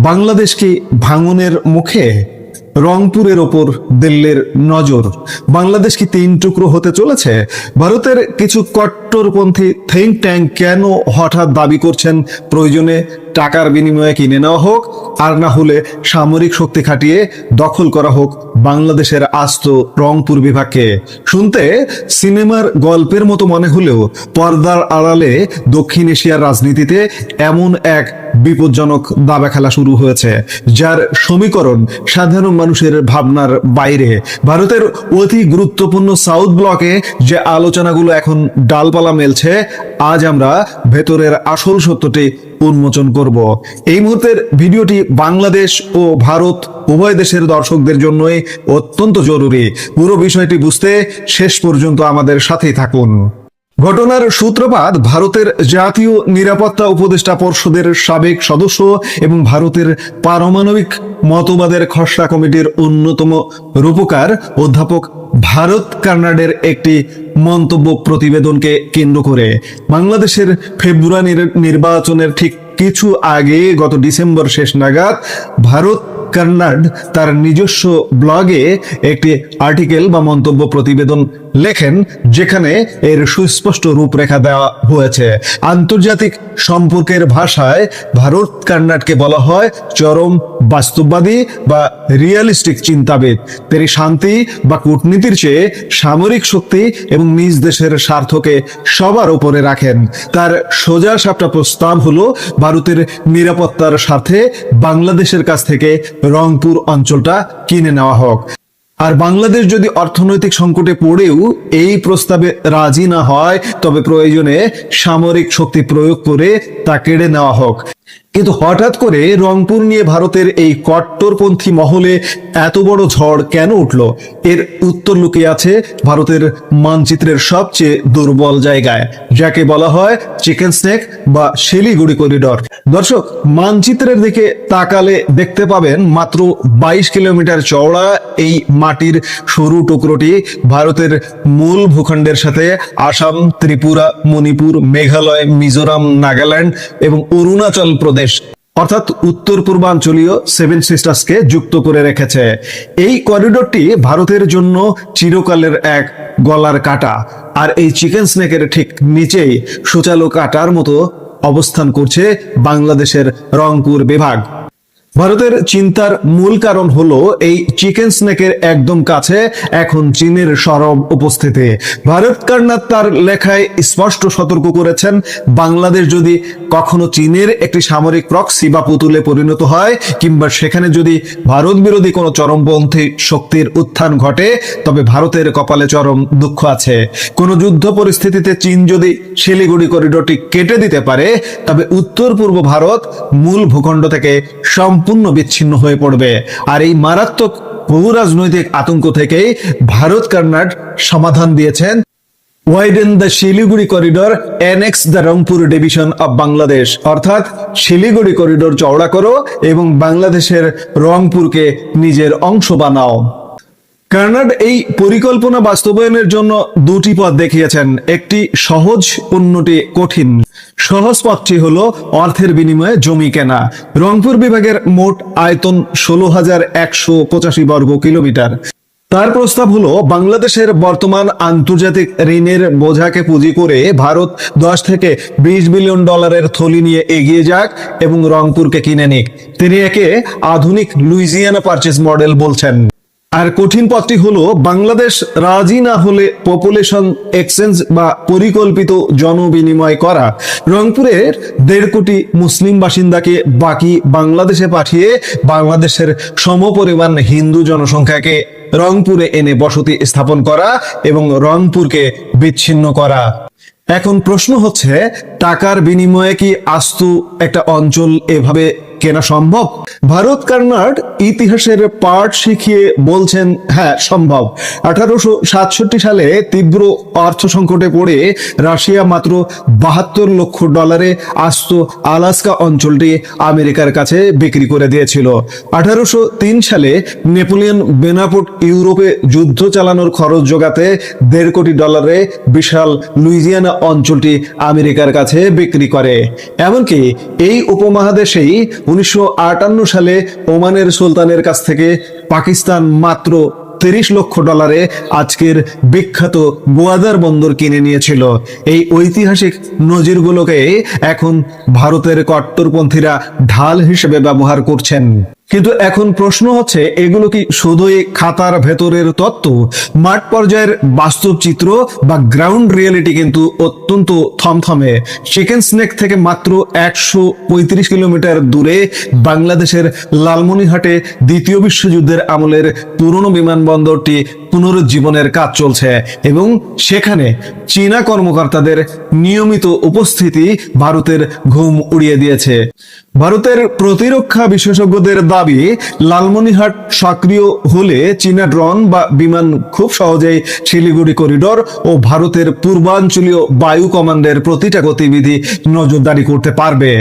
বাংলাদেশ কি ভাঙনের মুখে? রংপুরের ওপর দিল্লির নজর। বাংলাদেশ কি তিন টুকরো হতে চলেছে? ভারতের কিছু কট্টরপন্থী থিঙ্ক ট্যাঙ্ক কেন হঠাৎ দাবি করছেন প্রয়োজনে টাকার বিনিময়ে কিনে নেওয়া হোক, আর না হলে সামরিক শক্তি খাটিয়ে দখল করা হোক বাংলাদেশের আস্ত রংপুর বিভাগকে। শুনতে সিনেমার গল্পের মতো মনে হলেও পর্দার আড়ালে দক্ষিণ এশিয়ার রাজনীতিতে এমন এক বিপজ্জনক দাবা খেলা শুরু হয়েছে, যার সমীকরণ সাধারণ মানুষের ভাবনার বাইরে। ভারতের অতি গুরুত্বপূর্ণ সাউথ ব্লকে যে আলোচনাগুলো এখন ডালপালা মেলছে, আজ আমরা ভেতরের আসল সত্যটি উন্মোচন করব। এই মুহূর্তের ভিডিওটি বাংলাদেশ ও ভারত উভয় দেশের দর্শকদের জন্যই অত্যন্ত জরুরি। পুরো বিষয়টি বুঝতে শেষ পর্যন্ত আমাদের সাথেই থাকুন। ঘটনার সূত্রপাত ভারতের জাতীয় নিরাপত্তা উপদেষ্টা পরিষদের সাবেক সদস্য এবং ভারতের পারমাণবিক মতবাদের খসড়া কমিটির অন্যতম রূপকার অধ্যাপক ভারত কার্নাডের একটি মন্তব্য প্রতিবেদনকে কেন্দ্র করে। বাংলাদেশের ফেব্রুয়ারি নির্বাচনের ঠিক কিছু আগে গত ডিসেম্বর শেষ নাগাদ ভারত কার্নাড তার নিজস্ব ব্লগে একটি আর্টিকেল বা মন্তব্য প্রতিবেদন লেখেন, যেখানে এর সুস্পষ্ট রূপরেখা দেওয়া হয়েছে। আন্তর্জাতিক সম্পর্কের ভাষায় ভারত কার্নাডকে বলা হয় চরম বাস্তববাদী বা রিয়েলিস্টিক চিন্তাবিদ। তিনি শান্তি বা কূটনীতির চেয়ে সামরিক শক্তি এবং নিজ দেশের স্বার্থকে সবার উপরে রাখেন। তার সোজা সাপটা প্রস্তাব হলো ভারতের নিরাপত্তার স্বার্থে বাংলাদেশের কাছ থেকে রংপুর অঞ্চলটা কিনে নেওয়া হোক। আর বাংলাদেশ যদি অর্থনৈতিক সংকটে পড়েও এই প্রস্তাবে রাজি না হয়, তবে প্রয়োজনে সামরিক শক্তি প্রয়োগ করে তা কেড়ে নেওয়া হোক। কিন্তু হঠাৎ করে রংপুর নিয়ে ভারতের এই কট্টরপন্থী মহলে এত বড় ঝড় কেন উঠল? এর উত্তর লুকিয়ে আছে ভারতের মানচিত্রের সবচেয়ে দুর্বল জায়গায়, যাকে বলা হয় চিকেন স্নেক বা শিলিগুড়ি করিডর। দর্শক, মানচিত্রের দিকে তাকালে দেখতে পাবেন মাত্র 22 কিলোমিটার চওড়া এই মাটির সরু টুকরোটি ভারতের মূল ভূখণ্ডের সাথে আসাম, ত্রিপুরা, মণিপুর, মেঘালয়, মিজোরাম, নাগাল্যান্ড এবং অরুণাচল প্রদেশ অর্থাৎ উত্তর পূর্বাঞ্চলীয় সেভেন সিস্টার্সকে যুক্ত করে রেখেছে। এই করিডোরটি ভারতের জন্য চিরকালের এক গলার কাটা। আর এই চিকেন স্নেকের ঠিক নিচেই সুচালো কাটার মতো অবস্থান করছে বাংলাদেশের রংপুর বিভাগ। ভারতের চিন্তার মূল কারণ হলো এই চিকেন স্নেকের একদম কাছে এখন চীনের সরব উপস্থিতি। ভারত কার্নাড তার লেখায় স্পষ্ট সতর্ক করেছেন, বাংলাদেশ যদি কখনো চীনের একটি সামরিক প্রক্সি বা পুতুলে পরিণত হয়, কিংবা সেখানে যদি ভারত বিরোধী কোনো চরমপন্থী শক্তির উত্থান ঘটে, তবে ভারতের কপালে চরম দুঃখ আছে। কোনো যুদ্ধ পরিস্থিতিতে চীন যদি শিলিগুড়ি করিডোরটি কেটে দিতে পারে, তবে উত্তর পূর্ব ভারত মূল ভূখণ্ড থেকে সম্পূর্ণ বিচ্ছিন্ন হয়ে পড়বে। আর এই মারাত্মক বহু রাজনৈতিক আতঙ্ক থেকেই ভারত কার্নাড সমাধান দিয়েছেন, widen the Siliguri corridor, annexe the Rangpur division of Bangladesh, অর্থাৎ শিলিগুড়ি করিডোর চওড়া করো এবং বাংলাদেশের রংপুরকে নিজের অংশ বানাও। কার্নাড এই পরিকল্পনা বাস্তবায়নের জন্য দুটি পথ দেখিয়েছেন, একটি সহজ, অন্যটি কঠিন। সহজ পথটি হলো অর্থের বিনিময়ে জমি কেনা। রংপুর বিভাগের মোট আয়তন 16,185 বর্গ কিলোমিটার। তার প্রস্তাব হলো বাংলাদেশের বর্তমান আন্তর্জাতিক ঋণের বোঝাকে পুঁজি করে ভারত 10 থেকে 20 বিলিয়ন ডলারের থলি নিয়ে এগিয়ে যাক এবং রংপুরকে কিনে নিক। তিনি একে আধুনিক লুইজিয়ানা পারচেজ মডেল বলছেন। আর কঠিন পথটি হলো বাংলাদেশ রাজি না হলে পপুলেশন এক্সচেঞ্জ বা পরিকল্পিত জনবিনিময় করা। রংপুরের 1.5 কোটি মুসলিম বাসিন্দাকে বাকি বাংলাদেশে পাঠিয়ে বাংলাদেশের সমপরিমাণ হিন্দু জনসংখ্যাকে রংপুরে এনে বসতি স্থাপন করা এবং রংপুরকে বিচ্ছিন্ন করা। এখন প্রশ্ন হচ্ছে, টাকার বিনিময়ে কি আস্ত একটা অঞ্চল এভাবে কেনা সম্ভব? ভারত কার্নাড ইতিহাসের পাঠ শিখিয়ে বলছেন, হ্যাঁ সম্ভব। 1867 সালে তীব্র অর্থ সংকটে পড়ে রাশিয়া মাত্র 72 লক্ষ ডলারে আস্ত আলাস্কা অঞ্চলটি আমেরিকার কাছে বিক্রি করে দিয়েছিল। 1803 সালে নেপোলিয়ন বেনাপোর্ট ইউরোপে যুদ্ধ চালানোর খরচ জোগাতে 1.5 কোটি ডলারে বিশাল লুইজিয়ানা অঞ্চলটি আমেরিকার কাছে বিক্রি করে। এমনকি এই উপমহাদেশেই 1958 সালে ওমানের সুলতানের কাছ থেকে পাকিস্তান মাত্র $30 লক্ষ আজকের বিখ্যাত গোয়াদার বন্দর কিনে নিয়েছিল। এই ঐতিহাসিক নজিরগুলোকে এখন ভারতের কট্টরপন্থীরা ঢাল হিসেবে ব্যবহার করছেন। কিন্তু এখন প্রশ্ন হচ্ছে, এগুলো কি শুধুই খাতার ভেতরের তত্ত্ব? মাঠ পর্যায়ের বাস্তব চিত্র বা গ্রাউন্ড রিয়েলিটি কিন্তু অত্যন্ত থমথমে। চিকেন স্নেক থেকে মাত্র 135 কিলোমিটার দূরে বাংলাদেশের লালমনিরহাটে দ্বিতীয় বিশ্বযুদ্ধের আমলের পুরনো বিমানবন্দরটি পুনরুজ্জীবনের কাজ চলছে এবং সেখানে চীনা কর্মকর্তাদের নিয়মিত উপস্থিতি ভারতের ঘুম উড়িয়ে দিয়েছে। ভারতের প্রতিরক্ষা বিশেষজ্ঞদের দাবি, লালমনিরহাট সক্রিয় হলে চীনা ড্রোন বা বিমান খুব সহজেই শিলিগুড়ি করিডোর ও ভারতের পূর্বাঞ্চলীয় বায়ু কমান্ডের প্রতিটা গতিবিধি নজরদারি করতে পারবে।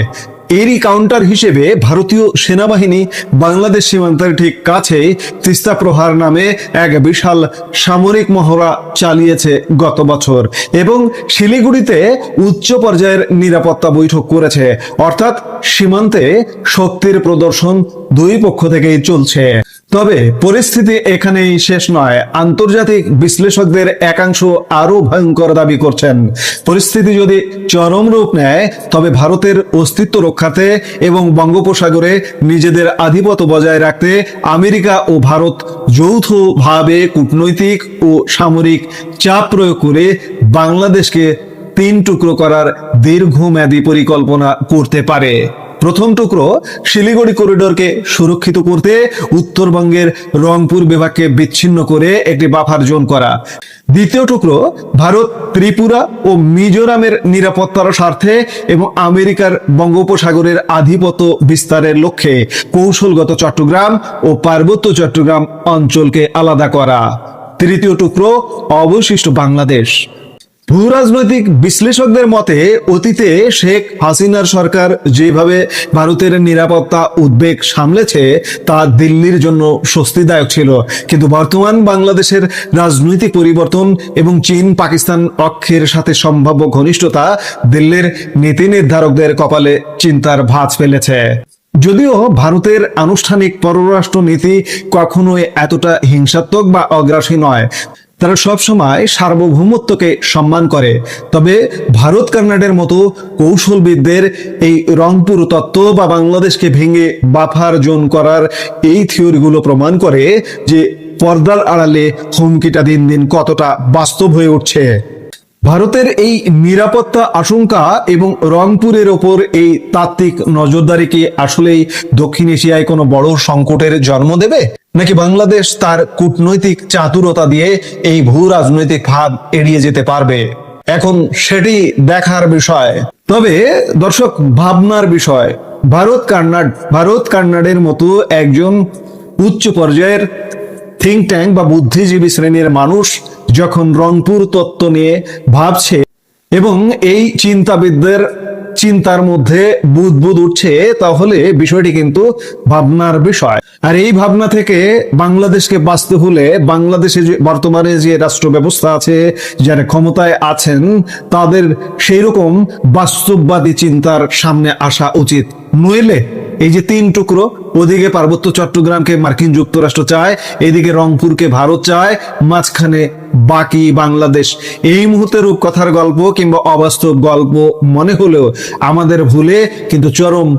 এরই কাউন্টার হিসেবে ভারতীয় সেনাবাহিনী বাংলাদেশ সীমান্তের ঠিক কাছে তিস্তা প্রহার নামে এক বিশাল সামরিক মহড়া চালিয়েছে গত বছর এবং শিলিগুড়িতে উচ্চ পর্যায়ের নিরাপত্তা বৈঠক করেছে। অর্থাৎ সীমান্তে শক্তির প্রদর্শন দুই পক্ষ থেকেই চলছে। তবে পরিস্থিতি এখানেই শেষ নয়। আন্তর্জাতিক বিশ্লেষকদের একাংশ আরো ভয়ঙ্কর দাবি করছেন, পরিস্থিতি যদি চরম রূপ নেয় তবে ভারতের অস্তিত্ব রক্ষাতে এবং বঙ্গোপসাগরে নিজেদের আধিপত্য বজায় রাখতে আমেরিকা ও ভারত যৌথভাবে কূটনৈতিক ও সামরিক চাপ প্রয়োগ করে বাংলাদেশকে 3 টুকরো করার দীর্ঘমেয়াদী পরিকল্পনা করতে পারে। প্রথম টুকরো, শিলিগুড়ি করিডোরকে সুরক্ষিত করতে উত্তরবঙ্গের রংপুর বিভাগকে বিচ্ছিন্ন করে একটি বাফার জোন করা। দ্বিতীয় টুকরো, ভারত ত্রিপুরা ও মিজোরামের নিরাপত্তার স্বার্থে এবং আমেরিকার বঙ্গোপসাগরের আধিপত্য বিস্তারের লক্ষ্যে কৌশলগত চট্টগ্রাম ও পার্বত্য চট্টগ্রাম অঞ্চলকে আলাদা করা। তৃতীয় টুকরো, অবশিষ্ট বাংলাদেশ। ভূরাজনৈতিক বিশ্লেষকদের মতে অতীতে শেখ হাসিনার সরকার যেভাবে ভারতের নিরাপত্তা উদ্বেগ সামলেছে তা দিল্লির জন্য স্বস্তিদায়ক ছিল, কিন্তু বর্তমান বাংলাদেশের রাজনৈতিক পরিবর্তন এবং চীন পাকিস্তান অক্ষের সাথে সম্ভাব্য ঘনিষ্ঠতা দিল্লির নীতি নির্ধারকদের কপালে চিন্তার ভাঁজ ফেলেছে। যদিও ভারতের আনুষ্ঠানিক পররাষ্ট্র নীতি কখনোই এতটা হিংসাত্মক বা অগ্রাসী নয়, তারা সবসময় সার্বভৌমত্বকে সম্মান করে, তবে ভারত কর্ণাটের মতো কৌশলবিদদের এই রংপুর তত্ত্ব বা বাংলাদেশকে ভেঙে বাফার জোন করার এই থিওরিগুলো প্রমাণ করে যে পর্দার আড়ালে হুমকিটা দিন দিন কতটা বাস্তব হয়ে উঠছে। ভারতের এই নিরাপত্তা আশঙ্কা এবং রংপুরের ওপর এই তাত্ত্বিক নজরদারি কি আসলেই দক্ষিণ এশিয়ায় কোনো বড় সংকটের জন্ম দেবে, নাকি বাংলাদেশ তার কূটনৈতিক চাতুরতা দিয়ে এই ভূ রাজনৈতিক ভাব এড়িয়ে যেতে পারবে? এখন সেটি দেখার বিষয়। তবে দর্শক, ভাবনার বিষয়, ভারত কর্ণাটের মতো একজন উচ্চ পর্যায়ের থিঙ্ক ট্যাঙ্ক বা বুদ্ধিজীবী শ্রেণীর মানুষ যখন রংপুর তত্ত্ব নিয়ে ভাবছে এবং এই চিন্তাবিদদের চিন্তার মধ্যে বুদবুদ উঠছে, তাহলে বিষয়টি কিন্তু ভাবনার বিষয়। আর এই ভাবনা থেকে বাংলাদেশকে বাঁচতে হলে বাংলাদেশে যে বর্তমানে যে রাষ্ট্র ব্যবস্থা আছে, যারা ক্ষমতায় আছেন, তাদের সেই রকম বাস্তববাদী চিন্তার সামনে আসা উচিত। নইলে এই যে 3 টুকরো, ওদিকে পার্বত্য চট্টগ্রামকে মার্কিন যুক্তরাষ্ট্র চায়, এদিকে রংপুরকে ভারত চায়, মাঝখানে বাকি বাংলাদেশ, এই মুহূর্তে রূপকথার গল্প কিংবা অবাস্তব গল্প মনে হলেও আমাদের ভুলে কিন্তু চরম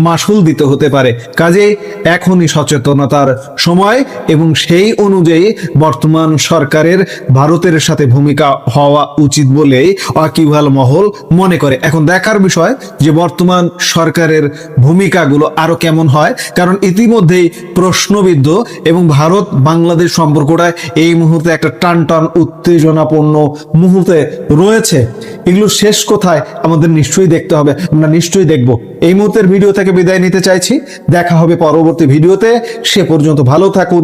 মাসুল দিতে হতে পারে। কাজেই এখনই সচেতনতার সময় এবং সেই অনুযায়ী বর্তমান সরকারের ভারতের সাথে ভূমিকা হওয়া উচিত বলেই ওয়াকিবহাল মহল মনে করে। এখন দেখার বিষয় যে বর্তমান সরকারের ভূমিকাগুলো আরো কেমন হয়, কারণ ইতিমধ্যেই প্রশ্নবিদ্ধ এবং ভারত বাংলাদেশ সম্পর্কটা এই মুহূর্তে একটা টান উত্তেজনাপূর্ণ মুহূর্তে রয়েছে। এগুলো শেষ কোথায় আমাদের নিশ্চয়ই দেখতে হবে, আমরা নিশ্চয়ই দেখব। এই মুহূর্তের ভিডিও থেকে বিদায় নিতে চাইছি, দেখা হবে পরবর্তী ভিডিওতে। সে পর্যন্ত ভালো থাকুন।